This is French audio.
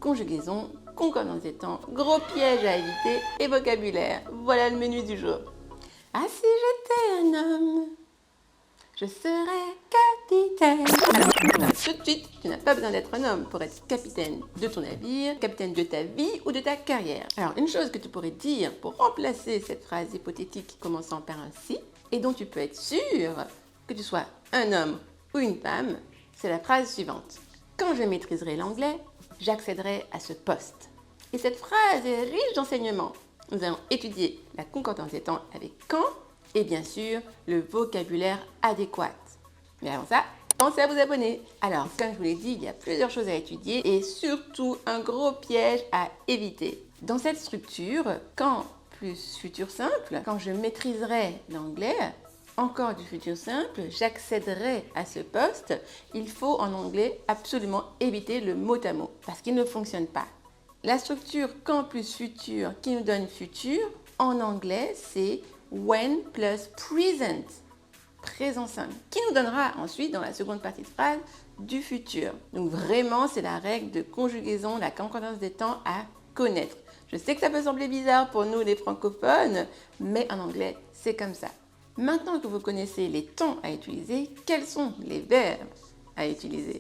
conjugaison, concordance des temps, gros piège à éviter et vocabulaire. Voilà le menu du jour. Ah, si j'étais un homme, je serais capitaine. Alors, tout de suite, tu n'as pas besoin d'être un homme pour être capitaine de ton navire, capitaine de ta vie ou de ta carrière. Alors, une chose que tu pourrais dire pour remplacer cette phrase hypothétique commençant par un si, et dont tu peux être sûr que tu sois un homme ou une femme, c'est la phrase suivante. Quand je maîtriserai l'anglais, j'accéderai à ce poste. Et cette phrase est riche d'enseignements. Nous allons étudier la concordance des temps avec quand et bien sûr le vocabulaire adéquat. Mais avant ça, pensez à vous abonner. Alors, comme je vous l'ai dit, il y a plusieurs choses à étudier et surtout un gros piège à éviter. Dans cette structure, quand plus futur simple, quand je maîtriserai l'anglais, encore du futur simple, j'accéderai à ce poste, il faut en anglais absolument éviter le mot à mot parce qu'il ne fonctionne pas. La structure quand plus futur qui nous donne futur, en anglais, c'est when plus present, présent simple, qui nous donnera ensuite, dans la seconde partie de phrase, du futur. Donc vraiment, c'est la règle de conjugaison, la concordance des temps à connaître. Je sais que ça peut sembler bizarre pour nous les francophones, mais en anglais, c'est comme ça. Maintenant que vous connaissez les temps à utiliser, quels sont les verbes à utiliser ?